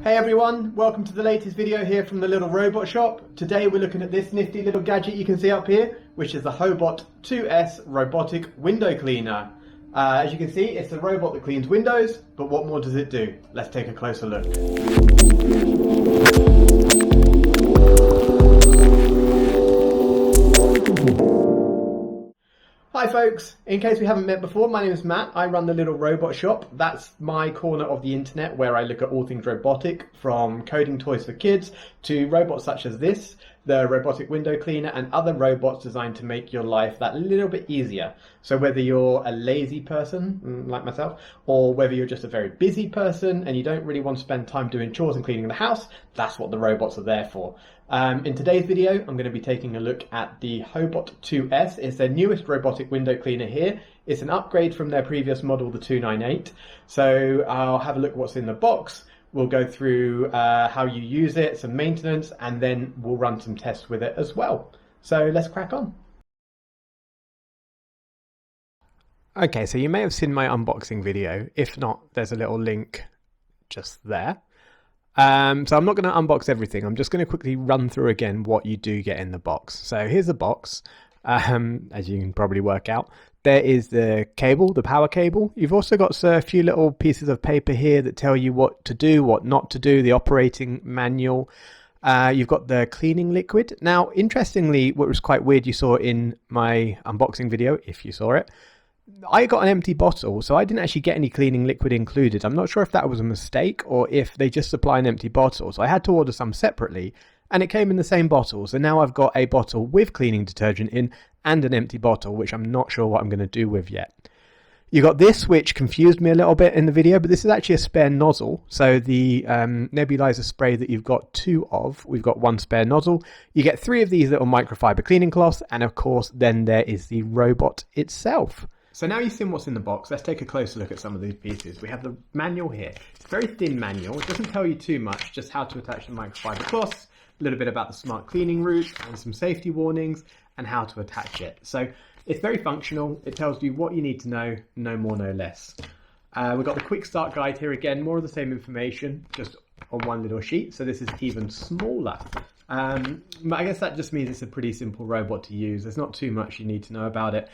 Hey everyone, welcome to the latest video here from the little robot shop. Today we're looking at this nifty little gadget you can see up here, which is the Hobot 2S robotic window cleaner. As you can see, it's a robot that cleans windows, but what more does it do? Let's take a closer look. Hi folks, in case we haven't met before, my name is Matt. I run the little robot shop. That's my corner of the internet where I look at all things robotic, from coding toys for kids to robots such as this, the robotic window cleaner, and other robots designed to make your life that little bit easier. So whether you're a lazy person like myself, or whether you're just a very busy person and you don't really want to spend time doing chores and cleaning the house, that's what the robots are there for. In today's video, I'm going to be taking a look at the Hobot 2S. It's their newest robotic window cleaner here. It's an upgrade from their previous model, the 298. So I'll have a look at what's in the box. We'll go through how you use it, some maintenance, and then we'll run some tests with it as well. So let's crack on. Okay, so you may have seen my unboxing video. If not, there's a little link just there. So I'm not going to unbox everything. I'm just going to quickly run through again what you do get in the box. So here's the box. As you can probably work out, there is the cable, the power cable. You've also got a few little pieces of paper here that tell you what to do, what not to do, the operating manual. You've got the cleaning liquid. Now, interestingly, what was quite weird you saw in my unboxing video, if you saw it, I got an empty bottle, so I didn't actually get any cleaning liquid included. I'm not sure if that was a mistake or if they just supply an empty bottle. So I had to order some separately, and it came in the same bottle. So now I've got a bottle with cleaning detergent in and an empty bottle, which I'm not sure what I'm going to do with yet. You got this, which confused me a little bit in the video, but this is actually a spare nozzle. So the nebulizer spray that you've got two of, we've got one spare nozzle. You get three of these little microfiber cleaning cloths, and of course, then there is the robot itself. So now you've seen what's in the box, let's take a closer look at some of these pieces. We have the manual here. It's a very thin manual. It doesn't tell you too much, just how to attach the microfiber cloths, a little bit about the smart cleaning route and some safety warnings and how to attach it. So it's very functional. It tells you what you need to know, no more, no less. We've got the quick start guide here again, more of the same information, just on one little sheet. So this is even smaller. But I guess that just means it's a pretty simple robot to use. There's not too much you need to know about it.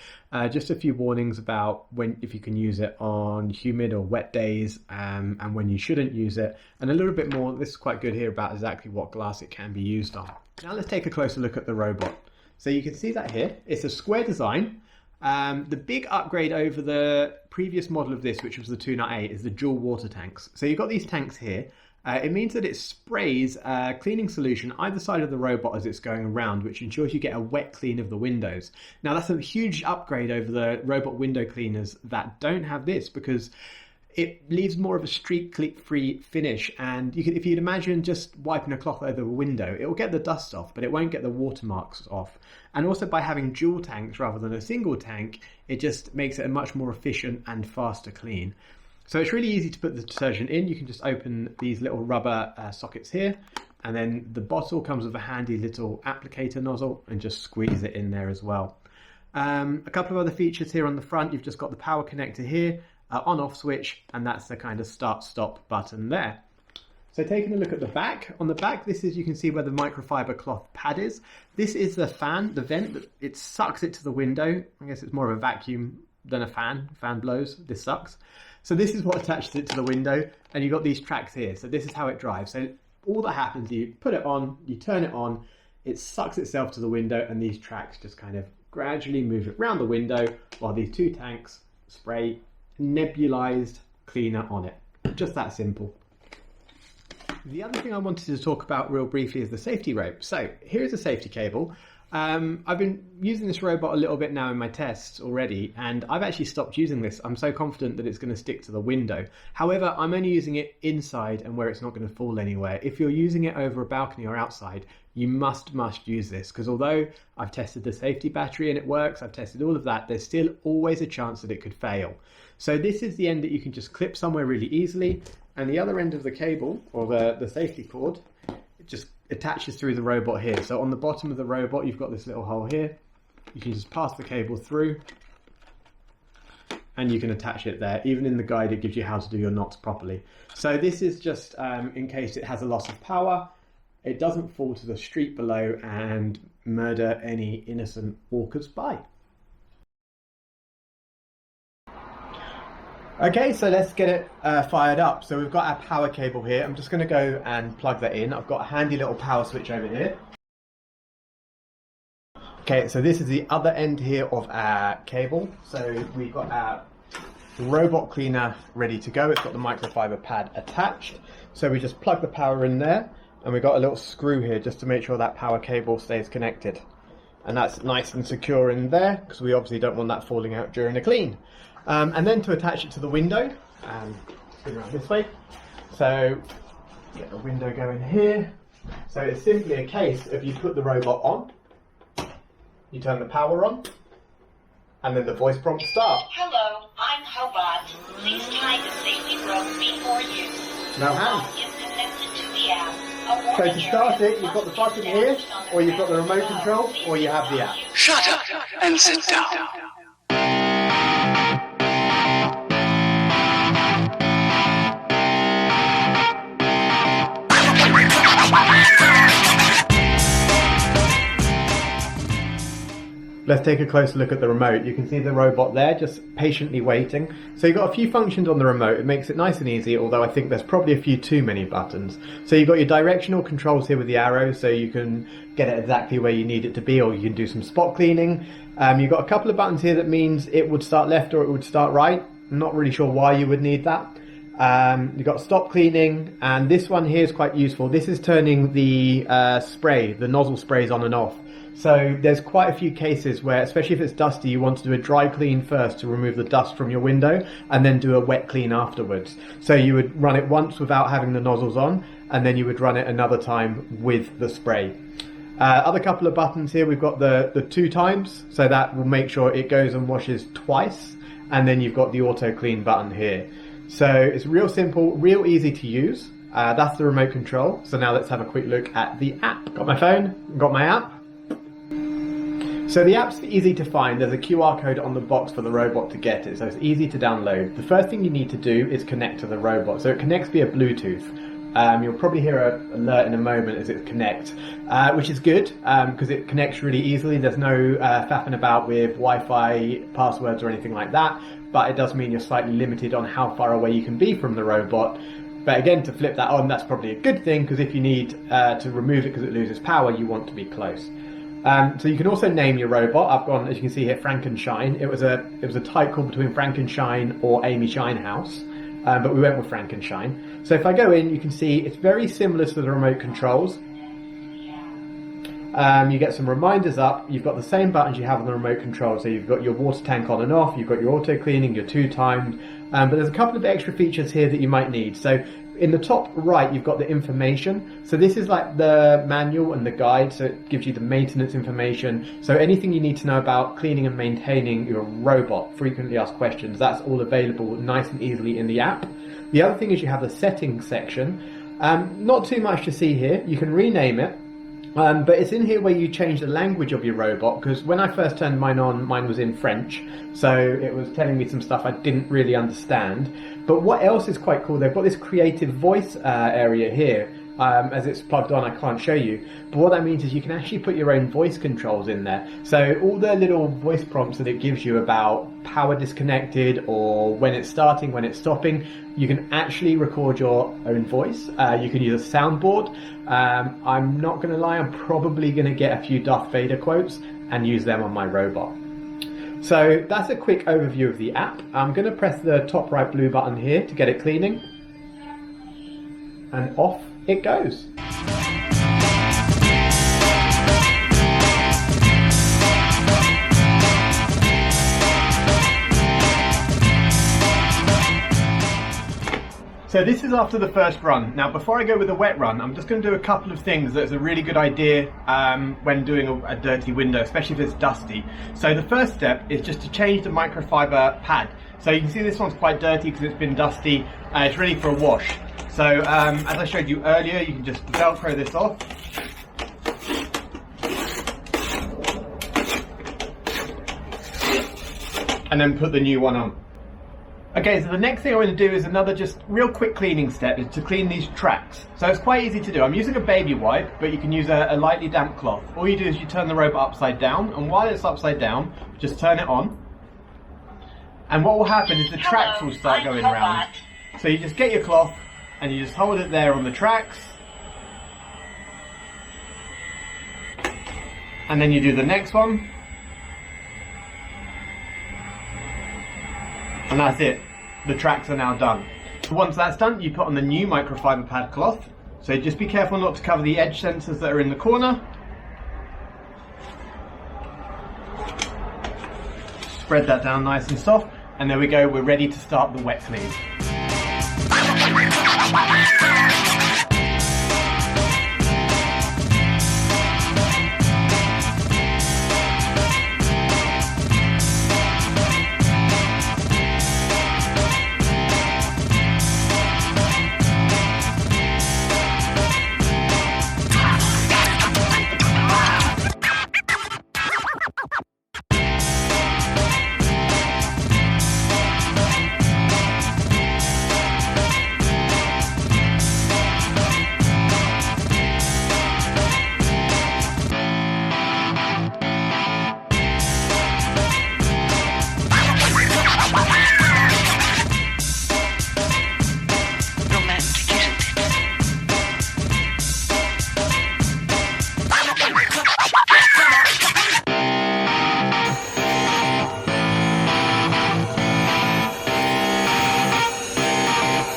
Just a few warnings about if you can use it on humid or wet days, and when you shouldn't use it. And a little bit more, this is quite good here, about exactly what glass it can be used on. Now let's take a closer look at the robot. So you can see that here. It's a square design. The big upgrade over the previous model of this, which was the 298, is the dual water tanks. So you've got these tanks here. It means that it sprays a cleaning solution either side of the robot as it's going around, which ensures you get a wet clean of the windows. Now that's a huge upgrade over the robot window cleaners that don't have this, because it leaves more of a streak-free finish. And if you'd imagine just wiping a cloth over a window, it will get the dust off, but it won't get the watermarks off. And also by having dual tanks rather than a single tank, it just makes it a much more efficient and faster clean. So it's really easy to put the detergent in. You can just open these little rubber sockets here, and then the bottle comes with a handy little applicator nozzle, and just squeeze it in there as well. A couple of other features here on the front. You've just got the power connector here, on-off switch, and that's the kind of start-stop button there. So taking a look at the back, on the back, this is, you can see where the microfiber cloth pad is. This is the fan, the vent, that it sucks it to the window. I guess it's more of a vacuum than a fan. Fan blows, this sucks. So this is what attaches it to the window, and you've got these tracks here. So this is how it drives. So all that happens, you put it on, you turn it on, it sucks itself to the window, and these tracks just kind of gradually move it around the window while these two tanks spray nebulized cleaner on it. Just that simple. The other thing I wanted to talk about real briefly is the safety rope. So here's a safety cable. I've been using this robot a little bit now in my tests already, and I've actually stopped using this. I'm so confident that it's going to stick to the window. However, I'm only using it inside and where it's not going to fall anywhere. If you're using it over a balcony or outside, you must use this, because although I've tested the safety battery and it works, I've tested all of that, there's still always a chance that it could fail. So this is the end that you can just clip somewhere really easily, and the other end of the cable, or the safety cord, it just attaches through the robot here. So on the bottom of the robot, you've got this little hole here. You can just pass the cable through, and you can attach it there. Even in the guide, it gives you how to do your knots properly. So this is just in case it has a loss of power, it doesn't fall to the street below and murder any innocent walkers by. Okay, so let's get it fired up. So we've got our power cable here. I'm just going to go and plug that in. I've got a handy little power switch over here. Okay, so this is the other end here of our cable. So we've got our robot cleaner ready to go. It's got the microfiber pad attached. So we just plug the power in there, and we've got a little screw here just to make sure that power cable stays connected. And that's nice and secure in there, because we obviously don't want that falling out during a clean. And then to attach it to the window, spin around this way. So get the window going here. So it's simply a case of you put the robot on, you turn the power on, and then the voice prompt starts. Hello, I'm Hobot. Please tie the safety rope before use. No hands. Is connected to the app. So to start it, you've got the button here, or you've got the remote control, or you have the app. Shut up and sit down. Let's take a closer look at the remote. You can see the robot there just patiently waiting. So you've got a few functions on the remote. It makes it nice and easy, although I think there's probably a few too many buttons. So you've got your directional controls here with the arrows, so you can get it exactly where you need it to be, or you can do some spot cleaning. You've got a couple of buttons here that means it would start left or it would start right. I'm not really sure why you would need that. You've got stop cleaning, and this one here is quite useful. This is turning the spray, the nozzle sprays on and off. So there's quite a few cases where, especially if it's dusty, you want to do a dry clean first to remove the dust from your window, and then do a wet clean afterwards. So you would run it once without having the nozzles on, and then you would run it another time with the spray. Other couple of buttons here, we've got the 2 times, so that will make sure it goes and washes twice, and then you've got the auto clean button here. So it's real simple, real easy to use. That's the remote control. So now let's have a quick look at the app. Got my phone, got my app. So the app's easy to find. There's a QR code on the box for the robot to get it, so it's easy to download. The first thing you need to do is connect to the robot. So it connects via Bluetooth. You'll probably hear an alert in a moment as it connects, which is good because it connects really easily. There's no faffing about with Wi-Fi passwords or anything like that, but it does mean you're slightly limited on how far away you can be from the robot. But again, to flip that on, that's probably a good thing, because if you need to remove it because it loses power, you want to be close. So you can also name your robot. I've gone, as you can see here, Frankenshine. It was a tight call between Frankenshine or Amy Shinehouse, but we went with Frankenshine. So if I go in, you can see it's very similar to the remote controls. You get some reminders up. You've got the same buttons you have on the remote control. So you've got your water tank on and off. You've got your auto cleaning, your 2-timed. But there's a couple of extra features here that you might need. So in the top right, you've got the information. So this is like the manual and the guide. So it gives you the maintenance information. So anything you need to know about cleaning and maintaining your robot, frequently asked questions, that's all available nice and easily in the app. The other thing is you have the settings section. Not too much to see here. You can rename it. But it's in here where you change the language of your robot, because when I first turned mine on, mine was in French, so it was telling me some stuff I didn't really understand. But what else is quite cool, they've got this creative voice area here. As it's plugged on, I can't show you, but what that means is you can actually put your own voice controls in there. So all the little voice prompts that it gives you about power disconnected, or when it's starting, when it's stopping, you can actually record your own voice. You can use a soundboard. I'm not going to lie, I'm probably going to get a few Darth Vader quotes and use them on my robot. So that's a quick overview of the app. I'm going to press the top right blue button here to get it cleaning, and off it goes. So this is after the first run. Now before I go with the wet run, I'm just going to do a couple of things that's a really good idea when doing a dirty window, especially if it's dusty. So the first step is just to change the microfiber pad. So you can see this one's quite dirty because it's been dusty. It's ready for a wash. So as I showed you earlier, you can just Velcro this off. And then put the new one on. Okay, so the next thing I want to do is another just real quick cleaning step, is to clean these tracks. So it's quite easy to do. I'm using a baby wipe, but you can use a lightly damp cloth. All you do is you turn the robot upside down, and while it's upside down, just turn it on. And what will happen is the tracks will start going around. So you just get your cloth, and you just hold it there on the tracks. And then you do the next one. And that's it. The tracks are now done. Once that's done, you put on the new microfiber pad cloth. So just be careful not to cover the edge sensors that are in the corner. Spread that down nice and soft. And there we go, we're ready to start the wet clean.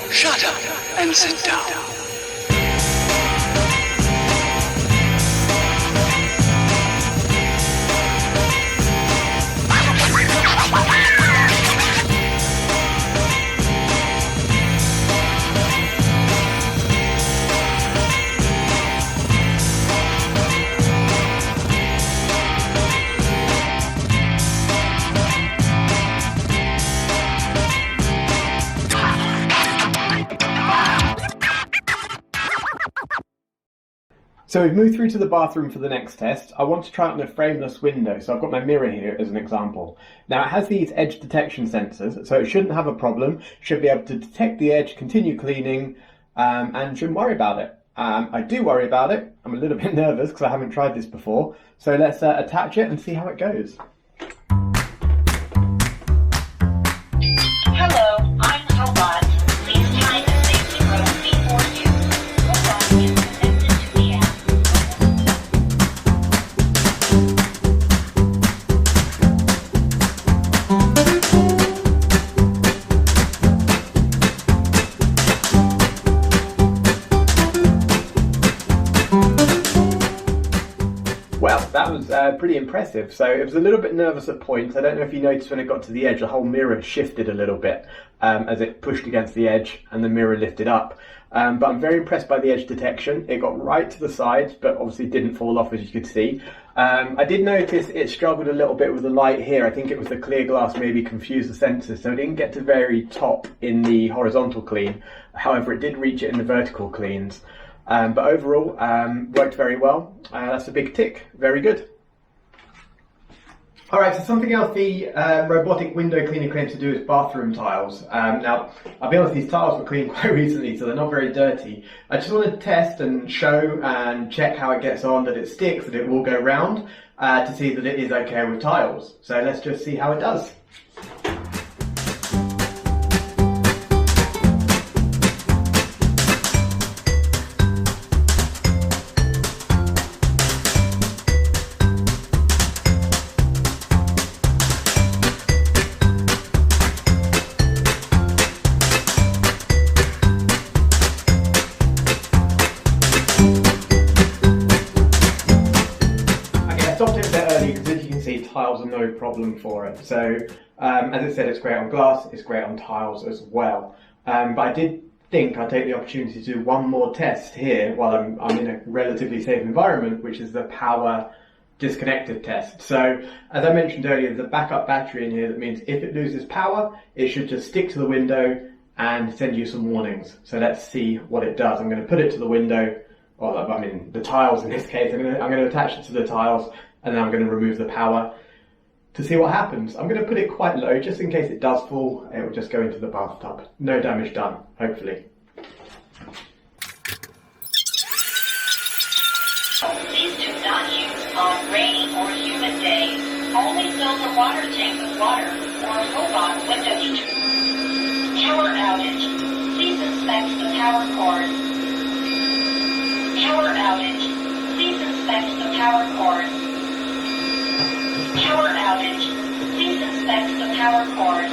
Shut up and sit down. So we've moved through to the bathroom for the next test. I want to try it on a frameless window, so I've got my mirror here as an example. Now it has these edge detection sensors, so it shouldn't have a problem. Should be able to detect the edge, continue cleaning, and shouldn't worry about it. I do worry about it. I'm a little bit nervous because I haven't tried this before. So let's attach it and see how it goes. Hello, I'm Hobot. Please try the safety rope before you. Hobot is connected to the app. Well, that was pretty impressive. So it was a little bit nervous at points. I don't know if you noticed when it got to the edge, the whole mirror shifted a little bit as it pushed against the edge and the mirror lifted up. But I'm very impressed by the edge detection. It got right to the sides, but obviously didn't fall off, as you could see. I did notice it struggled a little bit with the light here. I think it was the clear glass maybe confused the sensors, so it didn't get to very top in the horizontal clean. However, it did reach it in the vertical cleans. But overall, worked very well. That's a big tick. Very good. Alright, so something else the robotic window cleaner claims to do is bathroom tiles. Now, I'll be honest, these tiles were cleaned quite recently, so they're not very dirty. I just want to test and show and check how it gets on, that it sticks, that it will go round, to see that it is okay with tiles. So let's just see how it does. Stopped it a bit early because, as you can see, tiles are no problem for it. So as it said, it's great on glass, it's great on tiles as well. But I did think I'd take the opportunity to do one more test here while I'm in a relatively safe environment, which is the power disconnected test. So as I mentioned earlier, there's a backup battery in here. That means if it loses power, it should just stick to the window and send you some warnings. So let's see what it does. I'm going to put it to the window, or I mean the tiles in this case. I'm going to attach it to the tiles, and then I'm going to remove the power. to see what happens. I'm going to put it quite low just in case it does fall. It will just go into the bathtub. No damage done, hopefully. Please do not use on rainy or humid days. Only fill the water tank with water or Hobot window heater. Power outage. Please inspect the power cord. Power outage. Please inspect the power cord. Power outage. Please inspect the power cord.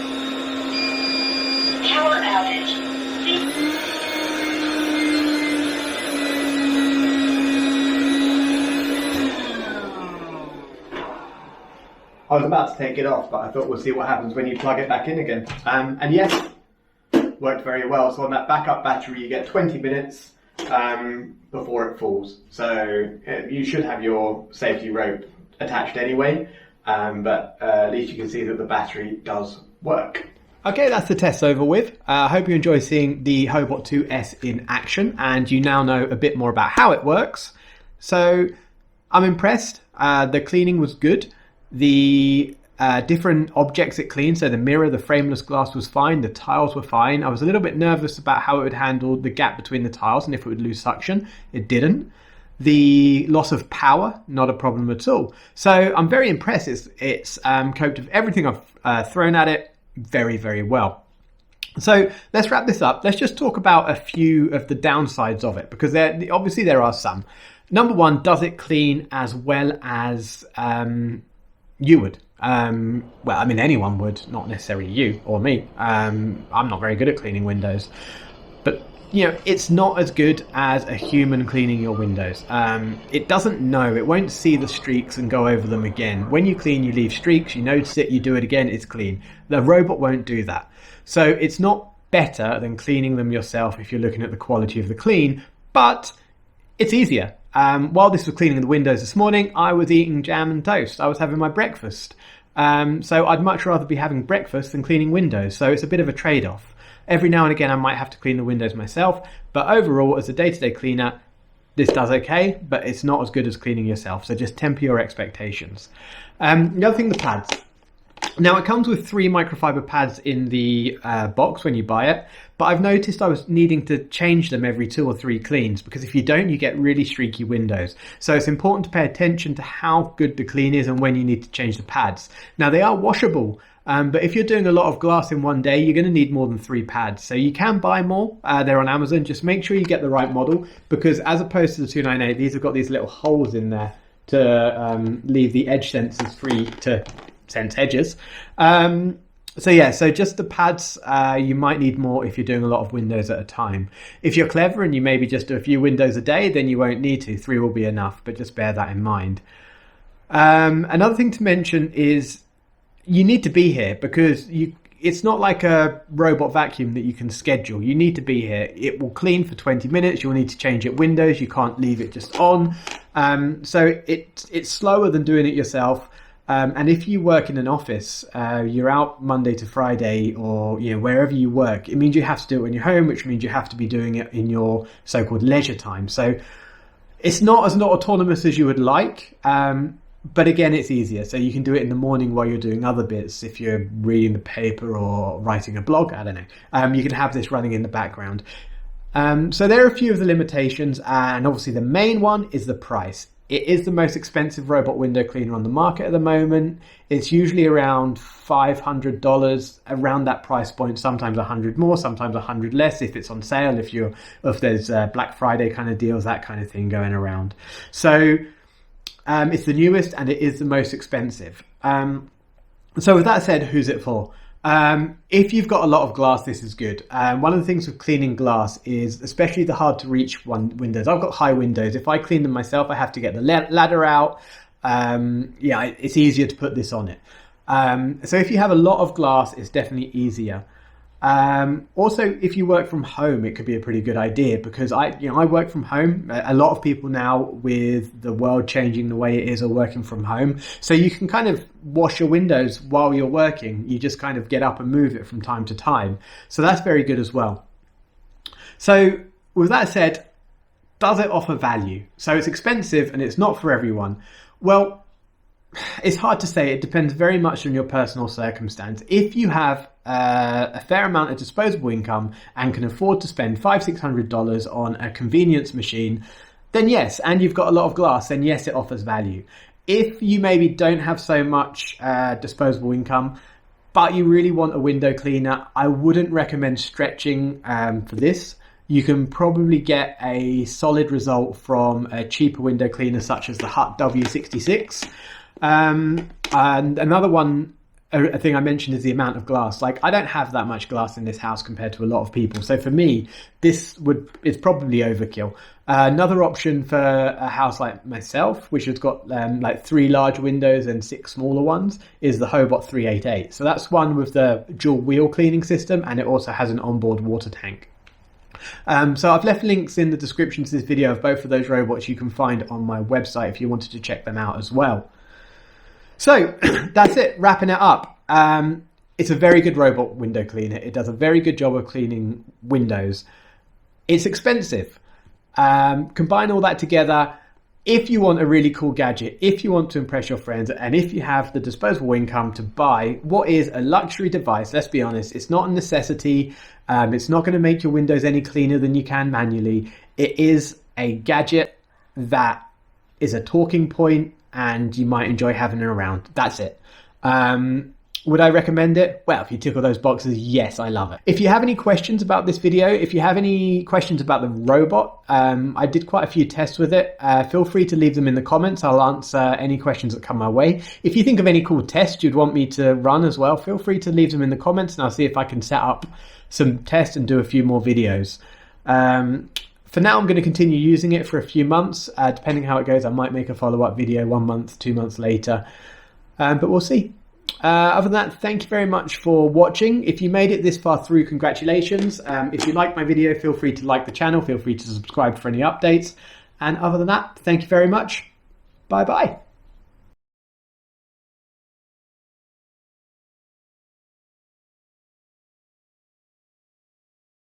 Power outage. Please. I was about to take it off, but I thought we'll see what happens when you plug it back in again. And yes, worked very well. So on that backup battery, you get 20 minutes before it falls. So you should have your safety rope attached anyway, but at least you can see that the battery does work. Okay, that's the test over with. I hope you enjoy seeing the Hobot 2S in action, and you now know a bit more about how it works. So I'm impressed. The cleaning was good. The different objects it cleaned, so the mirror, the frameless glass was fine, the tiles were fine. I was a little bit nervous about how it would handle the gap between the tiles and if it would lose suction. It didn't. The loss of power, not a problem at all. So I'm very impressed. It's coped with everything I've thrown at it very, very well. So let's wrap this up. Let's just talk about a few of the downsides of it, because obviously there are some. Number one, does it clean as well as you would? Well, I mean, anyone would, not necessarily you or me. I'm not very good at cleaning windows, but you know, it's not as good as a human cleaning your windows. It doesn't know, it won't see the streaks and go over them again. When you clean, you leave streaks, you notice it, you do it again, it's clean. The robot won't do that. So it's not better than cleaning them yourself if you're looking at the quality of the clean, but it's easier. While this was cleaning the windows this morning, I was eating jam and toast. I was having my breakfast. So I'd much rather be having breakfast than cleaning windows. So it's a bit of a trade-off. Every now and again, I might have to clean the windows myself. But overall, as a day-to-day cleaner, this does okay, but it's not as good as cleaning yourself. So just temper your expectations. The other thing, the pads. Now, it comes with 3 microfiber pads in the box when you buy it, but I've noticed I was needing to change them every 2 or 3 cleans, because if you don't, you get really streaky windows. So it's important to pay attention to how good the clean is and when you need to change the pads. Now, they are washable, but if you're doing a lot of glass in one day, you're going to need more than 3 pads. So you can buy more. They're on Amazon. Just make sure you get the right model, because as opposed to the 298, these have got these little holes in there to leave the edge sensors free to sense edges. So just the pads, you might need more if you're doing a lot of windows at a time. If you're clever and you maybe just do a few windows a day, then you won't need to. 3 will be enough, but just bear that in mind. Another thing to mention is you need to be here, because it's not like a robot vacuum that you can schedule. You need to be here. It will clean for 20 minutes. You'll need to change it windows. You can't leave it just on. So it's slower than doing it yourself. And if you work in an office, you're out Monday to Friday, or wherever you work, it means you have to do it when you're home, which means you have to be doing it in your so-called leisure time. So it's not as autonomous as you would like, but again, it's easier. So you can do it in the morning while you're doing other bits. If you're reading the paper or writing a blog, I don't know, you can have this running in the background. So there are a few of the limitations, and obviously the main one is the price. It is the most expensive robot window cleaner on the market at the moment. It's usually around $500, around that price point, sometimes 100 more, sometimes 100 less if it's on sale, if there's Black Friday kind of deals, that kind of thing going around. So it's the newest and it is the most expensive. So with that said, who's it for? If you've got a lot of glass, this is good. One of the things with cleaning glass is especially the hard to reach windows. I've got high windows. If I clean them myself, I have to get the ladder out. It's easier to put this on it. So if you have a lot of glass, it's definitely easier. Also, if you work from home, it could be a pretty good idea, because I work from home. A lot of people now, with the world changing the way it is, are working from home. So you can kind of wash your windows while you're working. You just kind of get up and move it from time to time. So that's very good as well. So with that said, does it offer value? So it's expensive and it's not for everyone. Well, it's hard to say. It depends very much on your personal circumstance. If you have a fair amount of disposable income and can afford to spend $500-600 on a convenience machine, then yes, and you've got a lot of glass, then yes, it offers value. If you maybe don't have so much disposable income, but you really want a window cleaner, I wouldn't recommend stretching for this. You can probably get a solid result from a cheaper window cleaner such as the Hot W66. And another one, a thing I mentioned, is the amount of glass. Like, I don't have that much glass in this house compared to a lot of people. So for me, it's probably overkill. Another option for a house like myself, which has got like 3 large windows and 6 smaller ones, is the Hobot 388. So that's one with the dual wheel cleaning system, and it also has an onboard water tank. So I've left links in the description to this video of both of those robots you can find on my website if you wanted to check them out as well. So that's it, wrapping it up. It's a very good robot window cleaner. It does a very good job of cleaning windows. It's expensive. Combine all that together. If you want a really cool gadget, if you want to impress your friends, and if you have the disposable income to buy what is a luxury device, let's be honest, it's not a necessity. It's not going to make your windows any cleaner than you can manually. It is a gadget that is a talking point and you might enjoy having it around. That's it. Would I recommend it? Well, if you tick all those boxes, yes, I love it. If you have any questions about this video, if you have any questions about the robot, I did quite a few tests with it. Feel free to leave them in the comments. I'll answer any questions that come my way. If you think of any cool tests you'd want me to run as well, feel free to leave them in the comments and I'll see if I can set up some tests and do a few more videos. For now, I'm going to continue using it for a few months. Depending how it goes, I might make a follow-up video 1 month, 2 months later, but we'll see. Other than that, thank you very much for watching. If you made it this far through, congratulations. If you liked my video, feel free to like the channel, feel free to subscribe for any updates. And other than that, thank you very much. Bye bye.